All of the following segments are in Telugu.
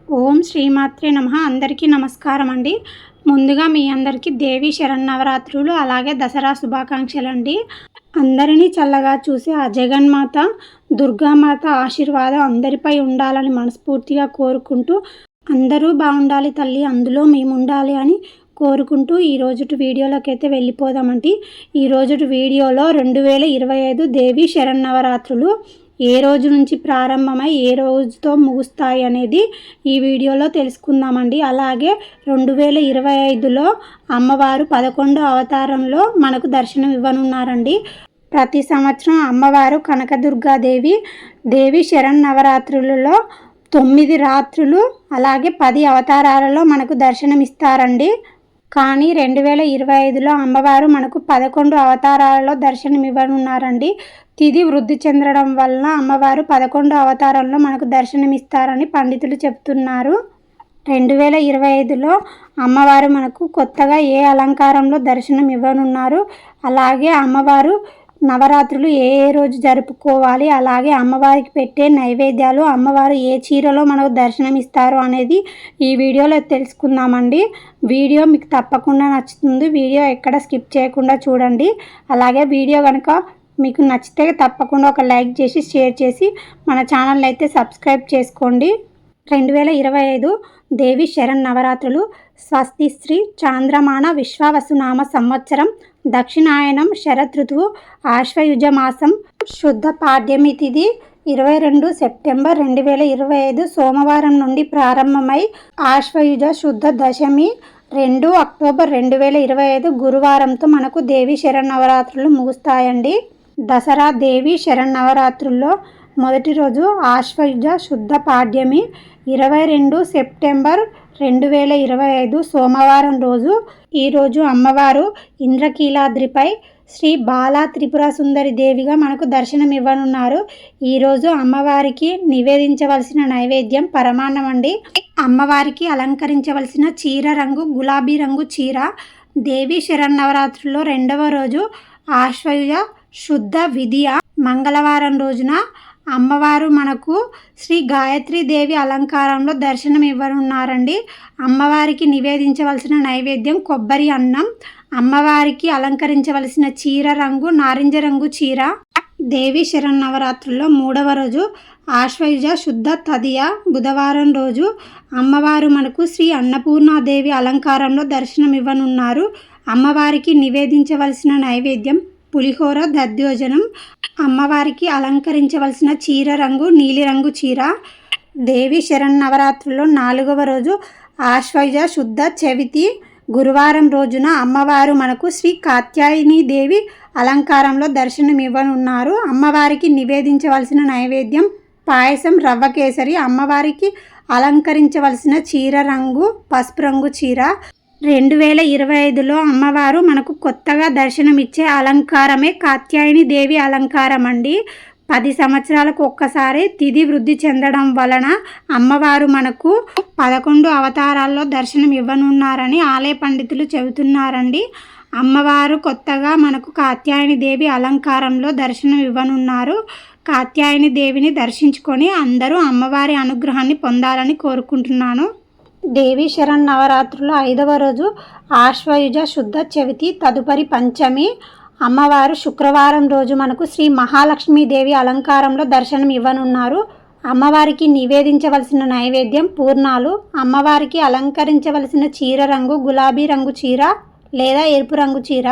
ఓం శ్రీమాత్రే నమః. అందరికీ నమస్కారం అండి. ముందుగా మీ అందరికీ దేవి శరన్నవరాత్రులు అలాగే దసరా శుభాకాంక్షలు అండి. అందరినీ చల్లగా చూసి ఆ జగన్మాత దుర్గామాత ఆశీర్వాదం అందరిపై ఉండాలని మనస్ఫూర్తిగా కోరుకుంటూ, అందరూ బాగుండాలి తల్లి, అందులో మేము ఉండాలి అని కోరుకుంటూ ఈరోజుటి వీడియోలోకి అయితే వెళ్ళిపోదామండి. ఈరోజుటి వీడియోలో 2025 దేవి శరన్నవరాత్రులు ఏ రోజు నుంచి ప్రారంభమై ఏ రోజుతో ముగుస్తాయి అనేది ఈ వీడియోలో తెలుసుకుందామండి. అలాగే 2025లో అమ్మవారు 11వ అవతారంలో మనకు దర్శనం ఇవ్వనున్నారండి. ప్రతి సంవత్సరం అమ్మవారు కనకదుర్గాదేవి దేవి శరన్నవరాత్రులలో 9 రాత్రులు అలాగే 10 అవతారాలలో మనకు దర్శనం ఇస్తారండి. కానీ 2025లో అమ్మవారు మనకు 11 అవతారాలలో దర్శనం ఇవ్వనున్నారండి. తిథి వృద్ధి చెందడం వలన అమ్మవారు 11 అవతారంలో మనకు దర్శనం ఇస్తారని పండితులు చెబుతున్నారు. 2025లో అమ్మవారు మనకు కొత్తగా ఏ అలంకారంలో దర్శనం ఇవ్వనున్నారు, అలాగే అమ్మవారు నవరాత్రులు ఏ రోజు జరుపుకోవాలి, అలాగే అమ్మవారికి పెట్టే నైవేద్యాలు, అమ్మవారు ఏ చీరలో మనకు దర్శనం ఇస్తారు అనేది ఈ వీడియోలో తెలుసుకుందామండి. వీడియో మీకు తప్పకుండా నచ్చుతుంది. వీడియో ఎక్కడ స్కిప్ చేయకుండా చూడండి. అలాగే వీడియో కనుక మీకు నచ్చితే తప్పకుండా ఒక లైక్ చేసి షేర్ చేసి మన ఛానల్ అయితే సబ్స్క్రైబ్ చేసుకోండి. 2025 దేవి శరన్నవరాత్రులు స్వస్తి శ్రీ చాంద్రమాన విశ్వావసునామ సంవత్సరం దక్షిణాయనం శరదృతువు ఆశ్వయుజ మాసం శుద్ధ పాడ్యమి తిథి 22 సెప్టెంబర్ 2025 సోమవారం నుండి ప్రారంభమై ఆశ్వయుజ శుద్ధ దశమి 2 అక్టోబర్ 2025 గురువారంతో మనకు దేవి శరన్నవరాత్రులు ముగుస్తాయండి. దసరా దేవి శరన్నవరాత్రుల్లో మొదటి రోజు ఆశ్వయుజ శుద్ధ పాడ్యమి 22 సెప్టెంబర్ 2025 సోమవారం రోజు. ఈరోజు అమ్మవారు ఇంద్రకీలాద్రిపై శ్రీ బాలా త్రిపుర సుందరి దేవిగా మనకు దర్శనం ఇవ్వనున్నారు. ఈరోజు అమ్మవారికి నివేదించవలసిన నైవేద్యం పరమాన్నం అండి. అమ్మవారికి అలంకరించవలసిన చీర రంగు గులాబీ రంగు చీర. దేవి శరన్నవరాత్రుల్లో 2వ రోజు ఆశ్వయుజ శుద్ధ విధియ మంగళవారం రోజున అమ్మవారు మనకు శ్రీ గాయత్రీ దేవి అలంకారంలో దర్శనం ఇవ్వనున్నారండి. అమ్మవారికి నివేదించవలసిన నైవేద్యం కొబ్బరి అన్నం. అమ్మవారికి అలంకరించవలసిన చీర రంగు నారింజ రంగు చీర. దేవి శరన్నవరాత్రుల్లో 3వ రోజు ఆశ్వయుజ శుద్ధ తదియ బుధవారం రోజు అమ్మవారు మనకు శ్రీ అన్నపూర్ణాదేవి అలంకారంలో దర్శనం ఇవ్వనున్నారు. అమ్మవారికి నివేదించవలసిన నైవేద్యం పులిహోర దధ్యోజనం. అమ్మవారికి అలంకరించవలసిన చీర రంగు నీలిరంగు చీర. దేవి శరన్నవరాత్రుల్లో 4వ రోజు ఆశ్వయుజ శుద్ధ చవితి గురువారం రోజున అమ్మవారు మనకు శ్రీ కాత్యాయని దేవి అలంకారంలో దర్శనం ఇవ్వనున్నారు. అమ్మవారికి నివేదించవలసిన నైవేద్యం పాయసం రవ్వ కేసరి. అమ్మవారికి అలంకరించవలసిన చీర రంగు పసుపు రంగు చీర. 2025లో అమ్మవారు మనకు కొత్తగా దర్శనమిచ్చే అలంకారమే కాత్యాయని దేవి అలంకారం అండి. 10 సంవత్సరాలకు ఒక్కసారి తిథి వృద్ధి చెందడం వలన అమ్మవారు మనకు 11 అవతారాల్లో దర్శనం ఇవ్వనున్నారని ఆలయ పండితులు చెబుతున్నారండి. అమ్మవారు కొత్తగా మనకు కాత్యాయని దేవి అలంకారంలో దర్శనం ఇవ్వనున్నారు. కాత్యాయని దేవిని దర్శించుకొని అందరూ అమ్మవారి అనుగ్రహాన్ని పొందాలని కోరుకుంటున్నాను. దేవి శరన్నవరాత్రులు 5వ రోజు ఆశ్వయుజ శుద్ధ చవితి తదుపరి పంచమి. అమ్మవారు శుక్రవారం రోజు మనకు శ్రీ మహాలక్ష్మీదేవి అలంకారంలో దర్శనం ఇవ్వనున్నారు. అమ్మవారికి నివేదించవలసిన నైవేద్యం పూర్ణాలు. అమ్మవారికి అలంకరించవలసిన చీర రంగు గులాబీ రంగు చీర లేదా ఎరుపు రంగు చీర.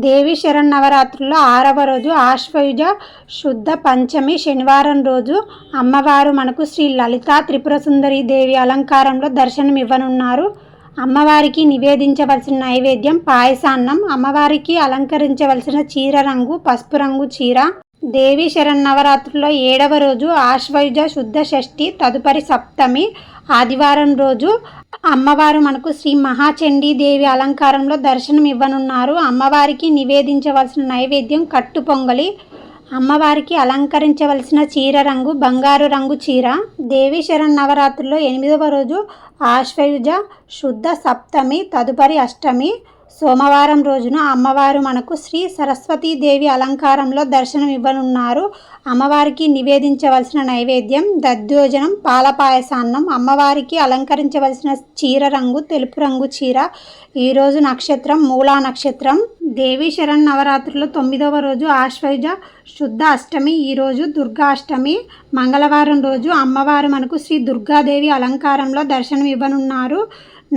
దేవి శరన్నవరాత్రుల్లో 6వ రోజు ఆశ్వయుజ శుద్ధ పంచమి శనివారం రోజు అమ్మవారు మనకు శ్రీ లలితా త్రిపుర సుందరి దేవి అలంకారంలో దర్శనం ఇవ్వనున్నారు. అమ్మవారికి నివేదించవలసిన నైవేద్యం పాయసాన్నం. అమ్మవారికి అలంకరించవలసిన చీర రంగు పసుపు రంగు చీర. దేవి శరన్నవరాత్రుల్లో 7వ రోజు ఆశ్వయుజ శుద్ధ షష్ఠి తదుపరి సప్తమి ఆదివారం రోజు అమ్మవారు మనకు శ్రీ మహాచండీ దేవి అలంకారంలో దర్శనం ఇవ్వనున్నారు. అమ్మవారికి నివేదించవలసిన నైవేద్యం కట్టు పొంగలి. అమ్మవారికి అలంకరించవలసిన చీర రంగు బంగారు రంగు చీర. దేవి శరన్నవరాత్రుల్లో 8వ రోజు ఆశ్వయుజ శుద్ధ సప్తమి తదుపరి అష్టమి సోమవారం రోజున అమ్మవారు మనకు శ్రీ సరస్వతీదేవి అలంకారంలో దర్శనం ఇవ్వనున్నారు. అమ్మవారికి నివేదించవలసిన నైవేద్యం దద్దోజనం, పాల పాయసాన్నం. అమ్మవారికి అలంకరించవలసిన చీర రంగు తెలుపు రంగు చీర. ఈరోజు నక్షత్రం మూలా నక్షత్రం. దేవీ శరన్నవరాత్రులు 9వ రోజు ఆశ్వయుజ శుద్ధ అష్టమి. ఈరోజు దుర్గా అష్టమి. మంగళవారం రోజు అమ్మవారు మనకు శ్రీ దుర్గాదేవి అలంకారంలో దర్శనం ఇవ్వనున్నారు.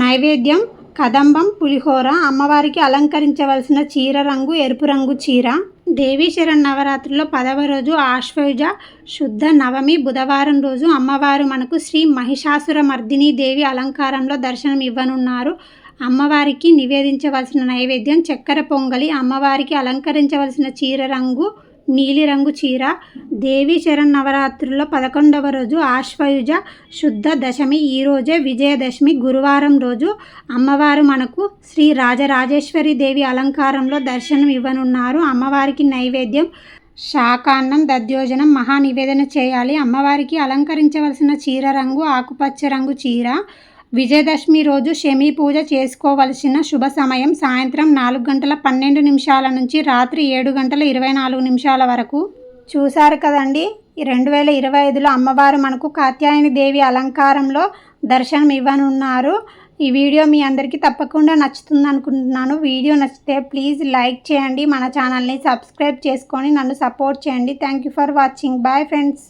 నైవేద్యం కదంబం, పులిహోర. అమ్మవారికి అలంకరించవలసిన చీర రంగు ఎరుపు రంగు చీర. దేవీ శరన్నవరాత్రుల్లో 10వ రోజు ఆశ్వయుజ శుద్ధ నవమి బుధవారం రోజు అమ్మవారు మనకు శ్రీ మహిషాసుర మర్దిని దేవి అలంకారంలో దర్శనం ఇవ్వనున్నారు. అమ్మవారికి నివేదించవలసిన నైవేద్యం చక్కెర పొంగలి. అమ్మవారికి అలంకరించవలసిన చీర రంగు నీలిరంగు చీర. దేవీ శరన్నవరాత్రుల్లో 11వ రోజు ఆశ్వయుజ శుద్ధ దశమి. ఈరోజే విజయదశమి గురువారం రోజు అమ్మవారు మనకు శ్రీ రాజరాజేశ్వరి దేవి అలంకారంలో దర్శనం ఇవ్వనున్నారు. అమ్మవారికి నైవేద్యం శాకాన్నం, దద్యోజనం, మహా నివేదన చేయాలి. అమ్మవారికి అలంకరించవలసిన చీర రంగు ఆకుపచ్చ రంగు చీర. విజయదశమి రోజు శమీ పూజ చేసుకోవలసిన శుభ సమయం సాయంత్రం 4:12 నుంచి రాత్రి 7:24 వరకు. చూశారు కదండి, 2025లో అమ్మవారు మనకు కాత్యాయని దేవి అలంకారంలో దర్శనం ఇవ్వనున్నారు. ఈ వీడియో మీ అందరికీ తప్పకుండా నచ్చుతుంది అనుకుంటున్నాను. వీడియో నచ్చితే ప్లీజ్ లైక్ చేయండి, మన ఛానల్ని సబ్స్క్రైబ్ చేసుకొని నన్ను సపోర్ట్ చేయండి. Thank you for watching. Bye friends.